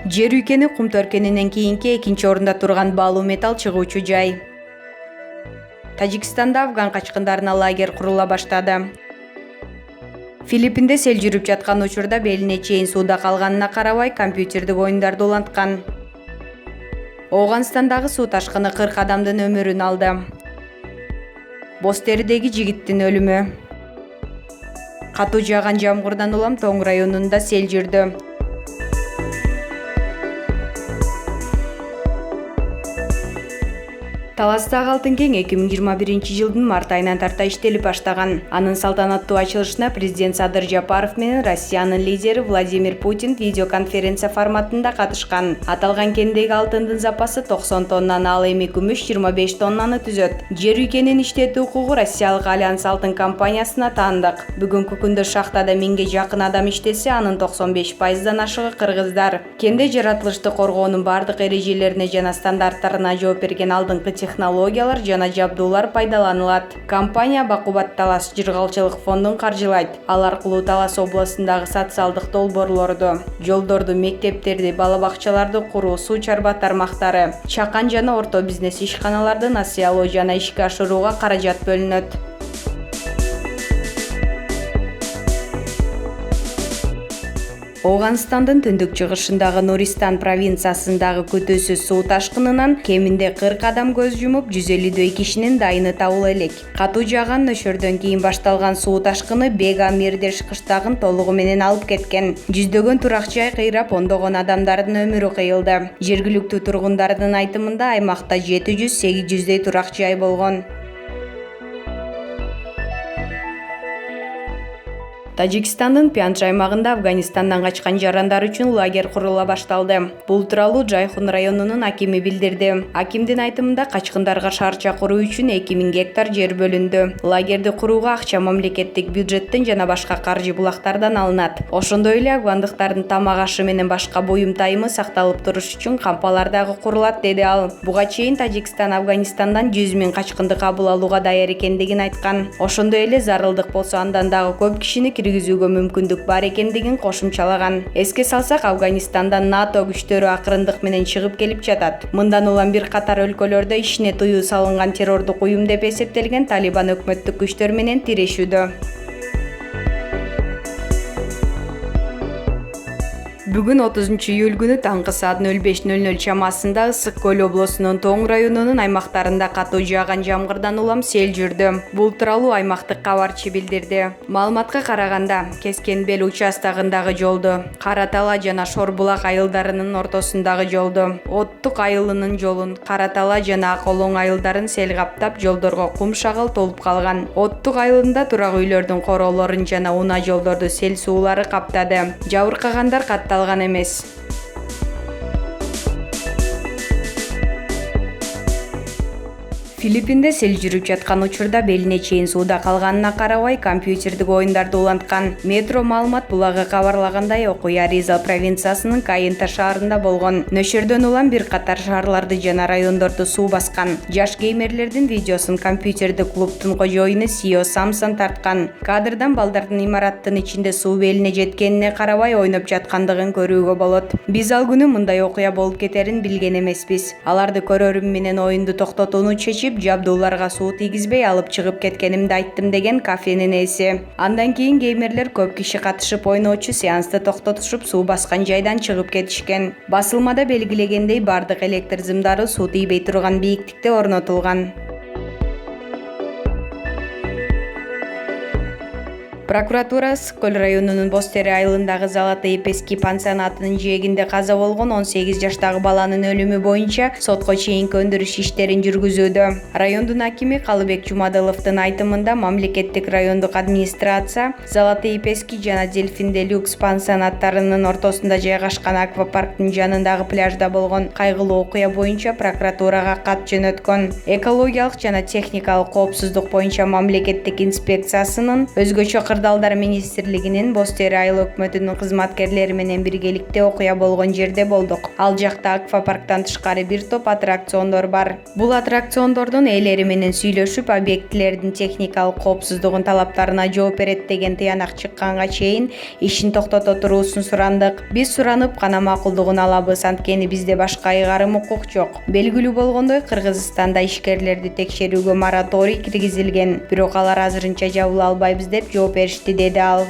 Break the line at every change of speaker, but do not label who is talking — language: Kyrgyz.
Жер ülkени кум төркөнүнөн кийинки экинчи орунда турган баалуу металл чыгуучу жай. Тажикстанда афган качкындарына лагерь курула баштады. Филиппинде сел жүрүп жаткан учурда белине чейин сууда калганына карабай компьютердик оюндарды уланткан. Ооганстандагы суу ташкыны 40 адамдын өмүрүн алды. Боз теридеги жигиттин өлүмү. Катуу жааган жамгырдан улам Тоң районунда сел жүрдү. Таластагы алтын кең 2021 март айынан тарта иштелип баштаган. Анын салтанаттуу ачылышына президент Садыр Жапаров менен Россиянын лидери Владимир Путин видеоконференция форматында катышкан. Аталган кендеги алтындын запасы 90 тоннаны, ал эми күмүш 25 тоннаны түзөт. Жер ülкенин иштетүү укугу Россиялык Альянс алтын компаниясына таандык. Бүгүнкү күндө шахтада 1000ге жакын адам иштесе, анын 95%дан ашыгы кыргыздар. Кенде жаратылышты коргоонун бардык эрежелерине жана стандарттарына жооп берген алдыңкы технологиялар жана жабдуулар пайдаланылат. Компания Бакубат Талас жыргалчылык фондун каржылайт. Ал аркылуу Талас областындагы социалдык долбоорлорду, жолдорду, мектептерди, бала бакчаларды куруу, суу чарба тармактары, чакан жана орто бизнес ишканаларды насыялоо жана ишке ашырууга каражат бөлүнөт. Ооганстандын түндүк-чыгышындагы Нуристан провинциясындагы күтүүсүз суу ташкынынан кеминде 40 адам көз жумуп, 152 кишинин дайыны табыла элек. Катуу жааган нөшөрдөн кийин башталган суу ташкыны Бега Мирдеш кыштагын толугу менен алып кеткен. Жүздөгөн турак жай кыйрап, ондогон адамдардын өмүрү кыйылды. Жергиликтүү тургундардын айтымында аймакта 700-800 турак жай болгон. Тажикстандын Пянж аймагында Афганистандан качкан жарандар үчүн лагерь курула башталды. Бул тууралуу Жайхун районунун акими билдирди. Акимдин айтымында качкындарга шаарча куруу үчүн 2000 гектар жер бөлүндү. Лагерди курууга акча мамлекеттик бюджеттен жана башка каржы булактардан алынат. Ошондой эле афгандыктардын тамак ашы менен башка буюм тайымы сакталып туруш үчүн кампалар дагы курулат, деди ал. Буга чейин Тажикстан Афганистандан 100 000 качкынды кабыл алууга даяр экендигин айткан. Ошондой эле зарылдык болсо андан дагы көп кишини киргизүүгө мүмкүндүк бар экендигин кошумчалаган. Эске салсак, Афганистандан НАТО күчтөрү акырындык менен чыгып келип жатат. Мындан улам бир катар өлкөлөрдө ишине тыюу салынган террордук уюм деп эсептелген Талибан өкмөттүк күчтөр менен тирешүүдө. Бүгүн 30 июль күнү таңкы саат 05:00 чамасында Ысык Көл облусунун Тоң районунун аймактарында катуу жааган жамгырдан улам сел жүрдү. Бул тууралуу аймактык кабарчы билдирди. Маалыматка караганда, Кескенбел участогундагы жолду, Каратала жана Шорбулак айылдарынын ортосундагы жолду, Оттук айылынын жолун, Каратала жана Аколоң айылдарын сел каптап, жолдорго кум шагыл толуп калган. Оттук айылында турак үйлөрдүн короолорун жана унаа жолдорду сел суулары каптады. Жабыркагандар катталган эмес. Филиппинде сел жүрүп жаткан учурда белине чейин сууда калганына карабай компьютердик оюндарды уланткан. Метро маалымат булагы кабарлагандай, окуя Риза провинциясынын Кайынта шаарында болгон. Нөшөрдөн улам бир катар шаарларды жана райондорду суу баскан. Жаш геймерлердин видеосун компьютердик клубтун кожоюну Сио Самсон тарткан. Кадрдан балдардын имараттын ичинде суу белине жеткенине карабай ойноп жаткандыгын көрүүгө болот. Биз ал күнү мындай окуя болуп кетерин билген эмеспиз. Аларды көрөрүм менен оюнду токтотууну чечип, жабдууларга суу тийгизбей алып чыгып кеткенимди айттым, деген кафенин ээси. Андан кийин геймерлер көп киши катышып ойноочу сеансты токтотушуп, суу баскан жайдан чыгып кетишкен. Басылмада белгилегендей, бардык электр зымдары суу тийбей турган бийиктикте орнотулган. Прокуратура Ысык Көл районунун Бостери айылындагы Золотые Пески пансионатынын жээгинде каза болгон 18 жаштагы баланын өлүмү боюнча сотко чейинки өндүрүш иштерин жүргүзүүдө. Райондун акими Калыбек Жумадыловдун айтымында, мамлекеттик райондук администрация Золотые Пески жана Дельфин де Люкс пансионаттарынын ортосунда жайгашкан аквапарктын жанындагы пляжда болгон кайгылуу окуя боюнча прокуратурага кат жөнөткөн. Экологиялык жана техникалык коопсуздук боюнча мамлекеттик инспекциясынын өзгөчө Кырдаалдар министрлигинин Бостери айыл өкмөтүнүн кызматкерлери менен биргеликте окуя болгон жерде болдук. Ал жакта аквапарктан тышкары бир топ аттракциондор бар. Бул аттракциондордун ээлери менен сүйлөшүп, объектилердин техникалык коопсуздугун талаптарына жооп берет деген тыянак чыкканга чейин ишин токтото туруусун сурандык. Биз суранып гана макулдугун алабыз, анткени бизде башка ыйгарым укук жок. Белгилүү болгондой, Кыргызстанда ишкерлерди текшерүүгө мораторий киргизилген, бирок алар азырынча жабыла албайбыз деп жооп беришти, деди ал.